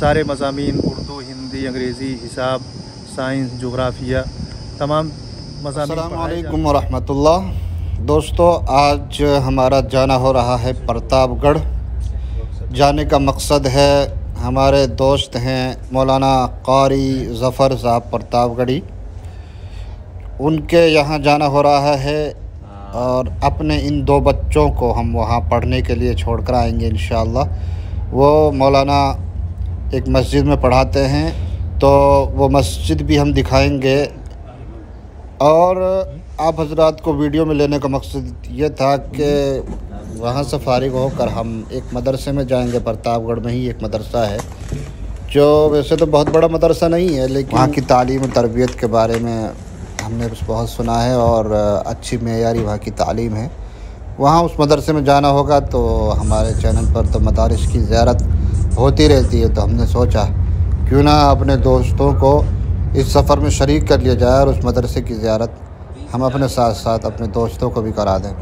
सारे मज़ामीन उर्दू, हिंदी, अंग्रेज़ी, हिसाब, साइंस, जोग्राफिया, तमाम मज़ामीन। अस्सलामु अलैकुम वरहमतुल्लाह। दोस्तों, आज हमारा जाना हो रहा है प्रतापगढ़। जाने का मकसद है, हमारे दोस्त हैं मौलाना कारी ज़फ़र साहब प्रतापगढ़ी, उनके यहाँ जाना हो रहा है और अपने इन दो बच्चों को हम वहाँ पढ़ने के लिए छोड़ कर आएँगे इंशाअल्लाह। वो मौलाना एक मस्जिद में पढ़ाते हैं, तो वो मस्जिद भी हम दिखाएंगे। और आप हजरात को वीडियो में लेने का मकसद ये था कि वहाँ से फारिग होकर हम एक मदरसे में जाएंगे। प्रतापगढ़ में ही एक मदरसा है, जो वैसे तो बहुत बड़ा मदरसा नहीं है, लेकिन वहाँ की तालीम और तरबियत के बारे में हमने बहुत सुना है और अच्छी मेयारी वहाँ की तालीम है। वहाँ उस मदरसे में जाना होगा, तो हमारे चैनल पर तो मदारिस की ज़ियारत होती रहती है, तो हमने सोचा क्यों ना अपने दोस्तों को इस सफ़र में शरीक कर लिया जाए और उस मदरसे की ज़ियारत हम अपने साथ साथ अपने दोस्तों को भी करा दें।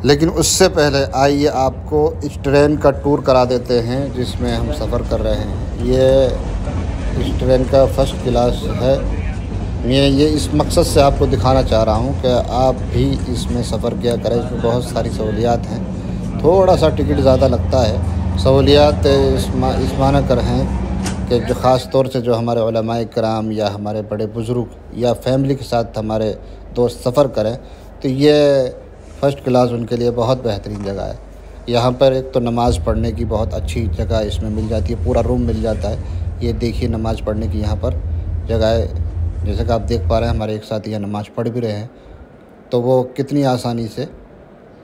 लेकिन उससे पहले आइए आपको इस ट्रेन का टूर करा देते हैं जिसमें हम सफ़र कर रहे हैं। ये इस ट्रेन का फर्स्ट क्लास है। मैं ये इस मकसद से आपको दिखाना चाह रहा हूँ कि आप भी इसमें सफ़र किया करें। इसमें बहुत सारी सहूलियात हैं, थोड़ा सा टिकट ज़्यादा लगता है। सहूलियात इस माना कर हैं कि जो ख़ास तौर से जो हमारे उलमाए किराम या हमारे बड़े बुज़ुर्ग या फैमिली के साथ हमारे दोस्त सफ़र करें, तो ये फ़र्स्ट क्लास उनके लिए बहुत बेहतरीन जगह है। यहाँ पर एक तो नमाज़ पढ़ने की बहुत अच्छी जगह इसमें मिल जाती है, पूरा रूम मिल जाता है। ये देखिए नमाज़ पढ़ने की यहाँ पर जगह है। जैसे कि आप देख पा रहे हैं, हमारे एक साथी यहाँ नमाज़ पढ़ भी रहे हैं, तो वो कितनी आसानी से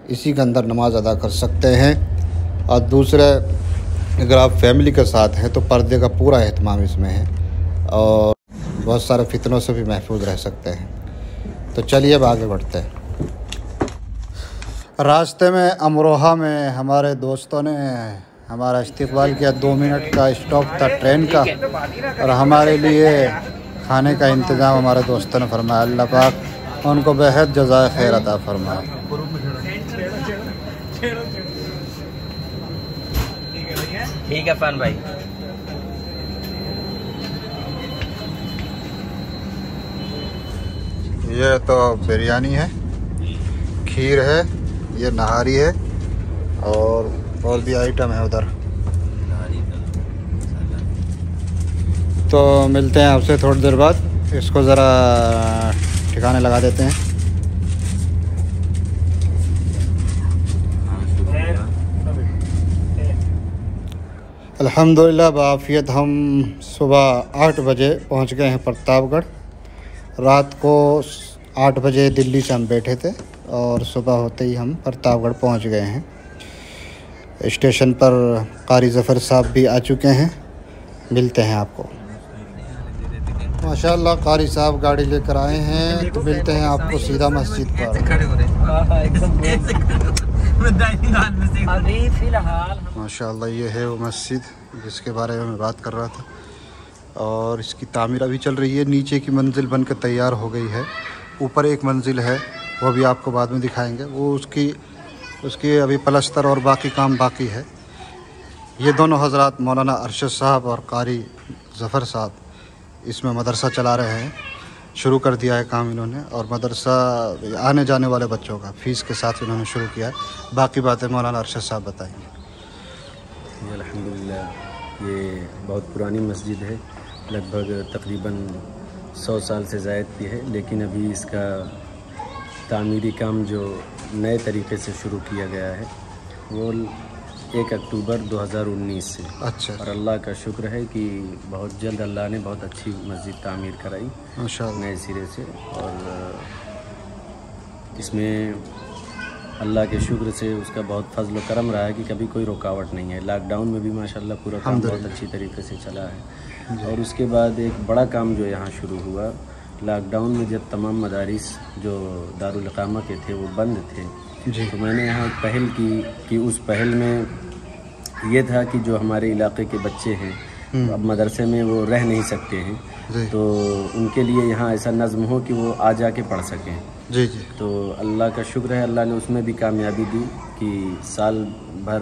इसी के अंदर नमाज़ अदा कर सकते हैं। और दूसरे, अगर आप फैमिली के साथ हैं तो पर्दे का पूरा एहतमाम इसमें है और बहुत सारे फितनों से भी महफूज रह सकते हैं। तो चलिए अब आगे बढ़ते हैं। रास्ते में अमरोहा में हमारे दोस्तों ने हमारा इस्तकबाल किया। 2 मिनट का स्टॉप था ट्रेन का, और हमारे लिए खाने का इंतज़ाम हमारे दोस्तों ने फरमाया। अल्लाह पाक उनको बेहद जज़ाए खैर अता फरमाए। ठीक है फ़ान भाई। ये तो बिरयानी है, खीर है, ये नहारी है और भी आइटम है उधर। तो मिलते हैं आपसे थोड़ी देर बाद। इसको ज़रा ठिकाने लगा देते हैं। अल्हम्दुलिल्लाह बाफ़ियत हम सुबह 8 बजे पहुंच गए हैं प्रतापगढ़। रात को 8 बजे दिल्ली से हम बैठे थे और सुबह होते ही हम प्रतापगढ़ पहुंच गए हैं। स्टेशन पर कारी ज़फ़र साहब भी आ चुके हैं, मिलते हैं आपको। माशाअल्लाह कारी साहब गाड़ी लेकर आए हैं, तो मिलते हैं आपको सीधा मस्जिद पर। अभी फ़िलहाल माशाअल्लाह ये है वो मस्जिद जिसके बारे में मैं बात कर रहा था, और इसकी तामीर अभी चल रही है। नीचे की मंजिल बनकर तैयार हो गई है, ऊपर एक मंजिल है, वो भी आपको बाद में दिखाएंगे। वो उसकी अभी प्लस्तर और बाकी काम बाकी है। ये दोनों हजरात मौलाना अरशद साहब और कारी ज़फ़र साहब इसमें मदरसा चला रहे हैं। शुरू कर दिया है काम इन्होंने, और मदरसा आने जाने वाले बच्चों का फ़ीस के साथ इन्होंने शुरू किया है। बाकी बातें मौलाना अरशद साहब बताएंगे। अल्हम्दुलिल्लाह ये बहुत पुरानी मस्जिद है, लगभग तकरीबन 100 साल से ज़ायद की है, लेकिन अभी इसका तामीरी काम जो नए तरीके से शुरू किया गया है वो 1 अक्टूबर 2019 से। अच्छा। और अल्लाह का शुक्र है कि बहुत जल्द अल्लाह ने बहुत अच्छी मस्जिद तामीर कराई माशाअल्लाह नए सिरे से। और इसमें अल्लाह के शुक्र से उसका बहुत फजल करम रहा है कि कभी कोई रुकावट नहीं है। लॉकडाउन में भी माशाअल्लाह पूरा काम बहुत अच्छी तरीके से चला है। और उसके बाद एक बड़ा काम जो यहाँ शुरू हुआ, लॉकडाउन में जब तमाम मदारिस जो दारुल इक़ामा के थे वो बंद थे, तो मैंने यहाँ पहल की कि उस पहल में ये था कि जो हमारे इलाके के बच्चे हैं अब मदरसे में वो रह नहीं सकते हैं, तो उनके लिए यहाँ ऐसा नज़्म हो कि वो आ जा के पढ़ सकें। जी जी। तो अल्लाह का शुक्र है, अल्लाह ने उसमें भी कामयाबी दी कि साल भर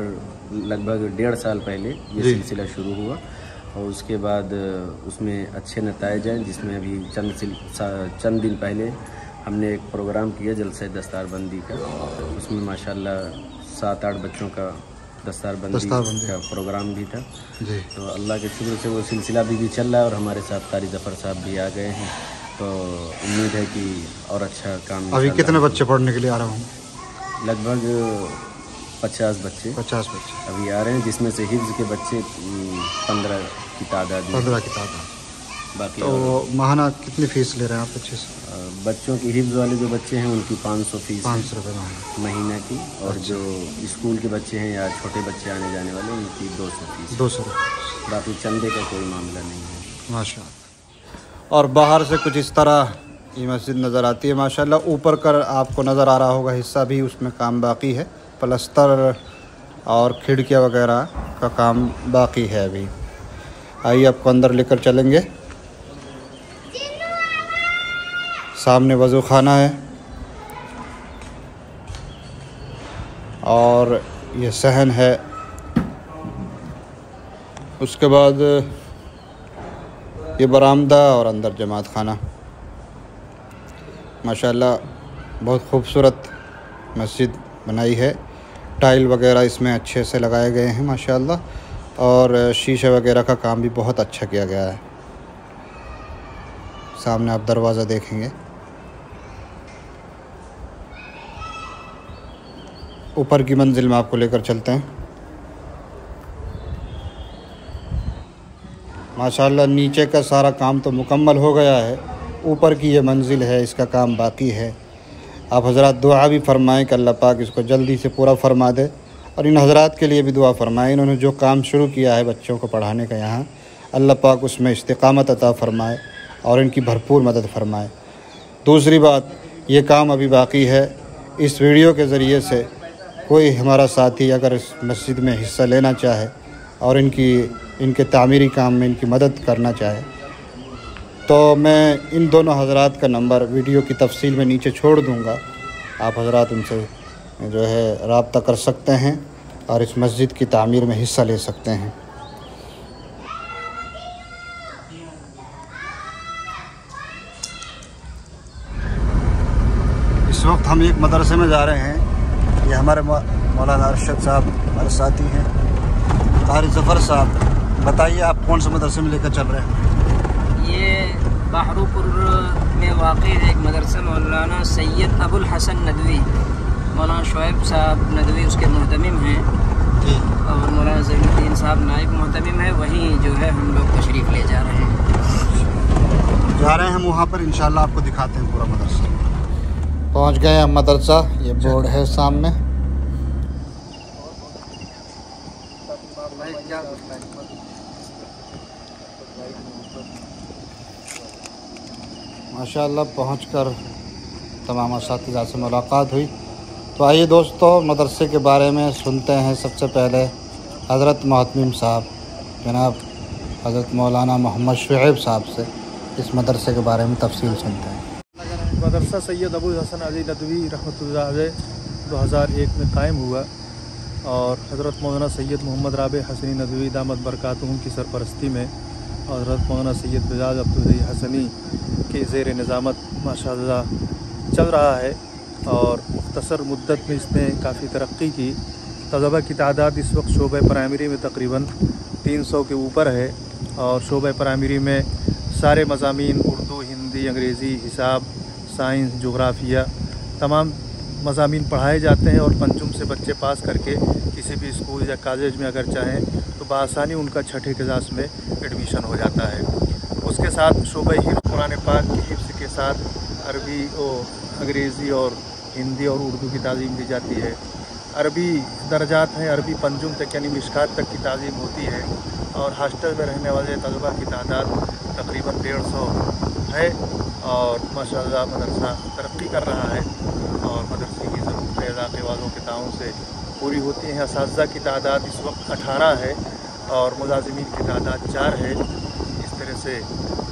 लगभग 1.5 साल पहले ये सिलसिला शुरू हुआ और उसके बाद उसमें अच्छे नताइज हैं, जिसमें अभी चंद दिन पहले हमने एक प्रोग्राम किया जलसे दस्तारबंदी का। उसमें माशाल्लाह 7-8 बच्चों का दस्तारबंदी का प्रोग्राम भी था जी। तो अल्लाह के शुक्र से वो सिलसिला भी चल रहा है और हमारे साथ कारी जफ़र साहब भी आ गए हैं। तो उम्मीद है कि और अच्छा काम। अभी कितने बच्चे पढ़ने के लिए आ रहे होंगे? लगभग 50 बच्चे अभी आ रहे हैं, जिसमें से हिफ्ज़ के बच्चे 15 की तादाद। बाकी तो माहाना कितनी फ़ीस ले रहे हैं आप बच्चे से? बच्चों की हिफ्ज़ वाले जो बच्चे हैं उनकी 500 फ़ीस, 500 रुपये महीने की। और जो स्कूल के बच्चे हैं या छोटे बच्चे आने जाने वाले उनकी 200 फ़ीस। 200 रुपये। बाकी चंदे का कोई मामला नहीं है माशाअल्लाह। और बाहर से कुछ इस तरह ये मस्जिद नज़र आती है माशाअल्लाह। ऊपर कर आपको नज़र आ रहा होगा हिस्सा भी उसमें काम बाकी है, प्लस्तर और खिड़कियाँ वगैरह का काम बाकी है अभी। आइए आपको अंदर लेकर चलेंगे। सामने वज़ू खाना है और ये सहन है। उसके बाद ये बरामदा और अंदर जमात खाना। माशाल्लाह बहुत खूबसूरत मस्जिद बनाई है। टाइल वगैरह इसमें अच्छे से लगाए गए हैं माशाल्लाह और शीशे वगैरह का काम भी बहुत अच्छा किया गया है। सामने आप दरवाज़ा देखेंगे। ऊपर की मंजिल में आपको लेकर चलते हैं। माशाल्लाह नीचे का सारा काम तो मुकम्मल हो गया है, ऊपर की ये मंजिल है इसका काम बाकी है। आप हज़रात दुआ भी फरमाएँ कि अल्लाह पाक इसको जल्दी से पूरा फरमा दे और इन हज़रात के लिए भी दुआ फरमाएँ। इन्होंने जो काम शुरू किया है बच्चों को पढ़ाने का यहाँ, अल्लाह पाक उसमें इस्तिक़ामत अता फ़रमाए और इनकी भरपूर मदद फ़रमाए। दूसरी बात, ये काम अभी बाकी है। इस वीडियो के ज़रिए से कोई हमारा साथी अगर इस मस्जिद में हिस्सा लेना चाहे और इनके तामीरी काम में इनकी मदद करना चाहे तो मैं इन दोनों हज़रात का नंबर वीडियो की तफसील में नीचे छोड़ दूँगा। आप हज़रात उनसे जो है राब्ता कर सकते हैं और इस मस्जिद की तामीर में हिस्सा ले सकते हैं। इस वक्त हम एक मदरसे में जा रहे हैं। ये हमारे मौलाना अरशद साहब हमारे साथी हैं। कारी जफ़र साहब, बताइए आप कौन से मदरसे में लेकर चल रहे हैं? ये बहरुपुर में वाक़ है एक मदरसा, मौलाना सैयद अबुल हसन नदवी, मौलाना शुएब साहब नदवी उसके मुहतमिम हैं और मौलाना ज़ैनुद्दीन साहब नायब मुहतमिम है। वहीं जो है हम लोग तशरीफ़ ले जा रहे हैं हम वहाँ पर इंशाल्लाह आपको दिखाते हैं पूरा मदरसा। पहुँच गए हम मदरसा, ये बोर्ड है सामने। माशाअल्लाह पहुंचकर तमाम असातिज़ा से मुलाकात हुई। तो आइए दोस्तों मदरसे के बारे में सुनते हैं। सबसे पहले हज़रत मोहतमिम साहब जनाब हज़रत मौलाना मोहम्मद शुएब साहब से इस मदरसे के बारे में तफसील सुनते हैं। मदरसा सैयद अबुल हसन अली नदवी रहमतुल्लाह अलैह 2001 में कायम हुआ और हज़रत मौलाना सैयद मोहम्मद राबे हसनी नदवी दामत बरकातुहू की सरपरस्ती में और हज़रत मौलाना सैयद बजाज अब्दुल हसनी के ज़ेर निज़ामत माशाअल्लाह चल रहा है और मुख्तसर मुद्दत में इसने काफ़ी तरक्की की। तलबा की तादाद इस वक्त शोबे प्राइमरी में तकरीबन 300 के ऊपर है और शोबे प्राइमरी में सारे मज़ामीन उर्दू, हिंदी, अंग्रेज़ी, हिसाब, साइंस, जोग्राफिया तमाम मज़ामीन पढ़ाए जाते हैं और पंचम से बच्चे पास करके किसी भी स्कूल या कॉलेज में अगर चाहें तो बआसानी उनका छठे क्लास में एडमिशन हो जाता है। उसके साथ शोबे हिफ्ज़ कुरान पाक की हिफ्ज़ के साथ अरबी और अंग्रेज़ी और हिंदी और उर्दू की तालीम दी जाती है। अरबी दर्जात हैं, अरबी पंजुम तक यानी मिशकात तक की तालीम होती है और हॉस्टल में रहने वाले तलबा की तादाद तकरीबन 150 है और माशाअल्लाह मदरसा तरक्की कर रहा है और मदरसे की ज़रूरतें इलाके वालों के ताउन से पूरी होती हैं। असातिज़ा की तादाद इस वक्त 18 है और मुलाज़िमीन की तादाद 4 है। इस तरह से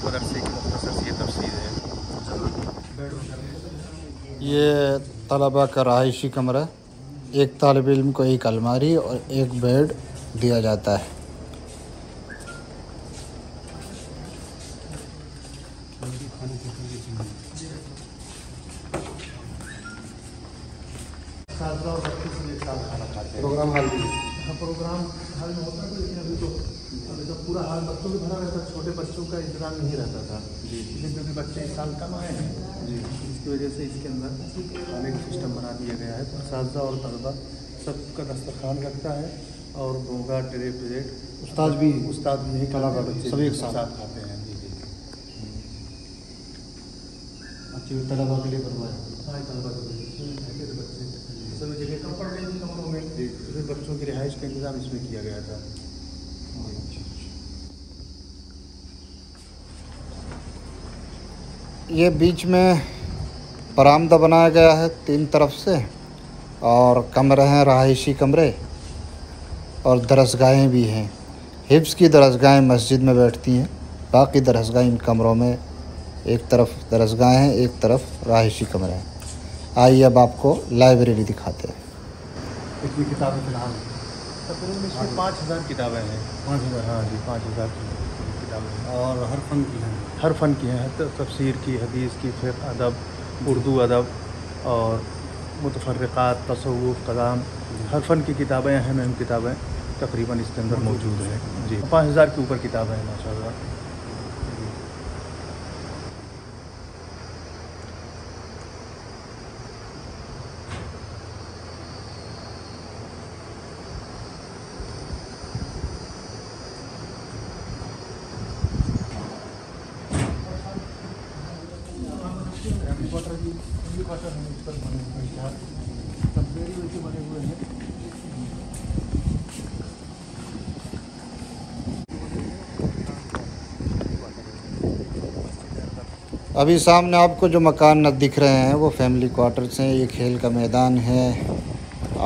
मदरसे की मुख्तसर सी तफसील है। ये तलबा का रहायशी कमरा, एक तालिब इल्म को एक अलमारी और एक बेड दिया जाता है। प्रोग्राम हाल भी प्रोग्राम हाल में होता है, लेकिन अभी तो पूरा हाल बच्चों भी भरा रहता, छोटे बच्चों का इंतजाम नहीं रहता था लेकिन क्योंकि बच्चे इस साल कम आए हैं जी, इसकी वजह से इसके अंदर खाने का सिस्टम बना दिया गया है। असातिज़ा और तलबा सबका दस्तरखान रखता है और भोगा ट्रे प्लेट उस्ताद भी यही तलबा बच्चे सभी एक साथ खाते हैं। जी जी अच्छी तलबा के लिए बनवाए, हाँ तलबा के लिए बच्चे सभी जगह कम पड़ रही थी कमरों में, फिर बच्चों की रिहाइश का इंतज़ाम इसमें किया गया था। ये बीच में बरामदा बनाया गया है 3 तरफ से, और कमरे हैं रहायशी कमरे और दरसगाहें भी हैं। हिफ्ज़ की दरसगाहें मस्जिद में बैठती हैं, बाकी दरसगाहें इन कमरों में, एक तरफ दरसगाहें हैं एक तरफ रहायशी कमरे हैं। आइए अब आपको लाइब्रेरी दिखाते हैं। इतनी किताबें फिलहाल तकरीबन इसमें 5000 किताबें हैं। 5000, हाँ जी 5000 किताबें और हर फ़न की हैं, हर फ़न की हैं, तफसीर की, हदीस की, फ़िक़्ह, अदब, उर्दू अदब और मुतफ़र्रिक़ात, तसव्वुफ़, कलाम, हर फ़न की किताबें, अहम किताबें तकरीबन इसके अंदर मौजूद हैं जी। 5000 के ऊपर किताबें हैं माशाअल्लाह। बने हुए हैं। अभी सामने आपको जो मकान दिख रहे हैं वो फैमिली क्वार्टर्स हैं। ये खेल का मैदान है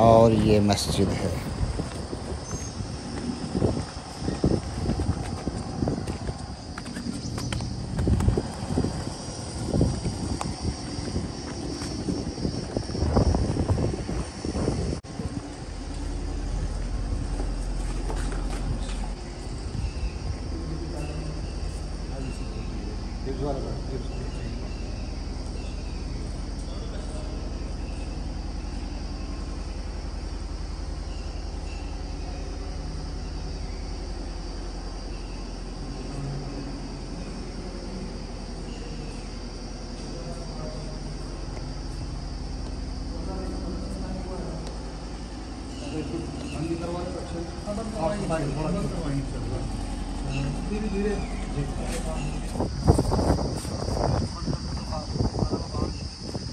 और ये मस्जिद है। धीरे धीरे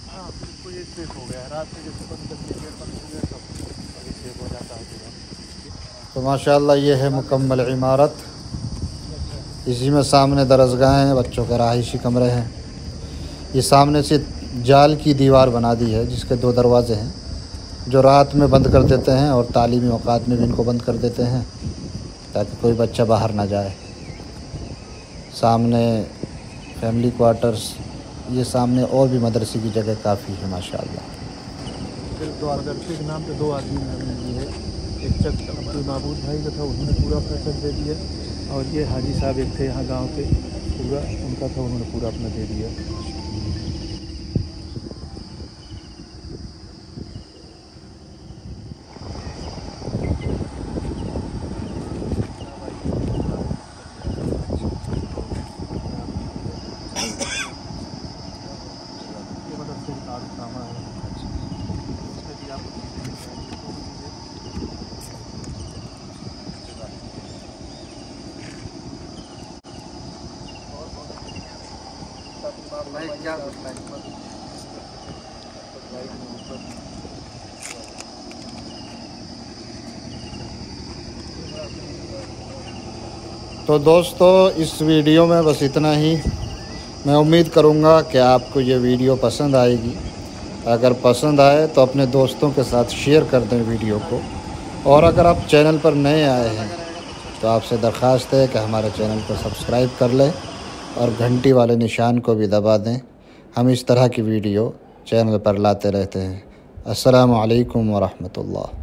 हाँ बिल्कुल ये सेफ हो गया। रात में जैसे बंद करके गेट बंद हो गया तब अभी सेफ हो जाता है। तो माशाअल्लाह ये है मुकम्मल इमारत। इसी में सामने दरसगाह हैं, बच्चों के रहायशी कमरे हैं। ये सामने से जाल की दीवार बना दी है जिसके 2 दरवाज़े हैं जो रात में बंद कर देते हैं और तालीमी औकात में भी इनको बंद कर देते हैं ताकि कोई बच्चा बाहर ना जाए। सामने फैमिली क्वार्टर्स, ये सामने और भी मदरसे की जगह काफ़ी है माशाअल्लाह। द्वारदर्शी के नाम पे 2 आदमी ने है, एक चक अब्दुल महबूद भाई का था, उन्होंने पूरा अपना चक दे दिया, और ये हाजी साहब एक थे यहाँ गांव के, पूरा उनका था, उन्होंने पूरा अपना दे दिया। तो दोस्तों इस वीडियो में बस इतना ही। मैं उम्मीद करूँगा कि आपको ये वीडियो पसंद आएगी। अगर पसंद आए तो अपने दोस्तों के साथ शेयर कर दें वीडियो को, और अगर आप चैनल पर नए आए हैं तो आपसे दरख्वास्त है कि हमारे चैनल को सब्सक्राइब कर लें और घंटी वाले निशान को भी दबा दें। हम इस तरह की वीडियो चैनल पर लाते रहते हैं। अस्सलामु अलैकुम व रहमतुल्लाह।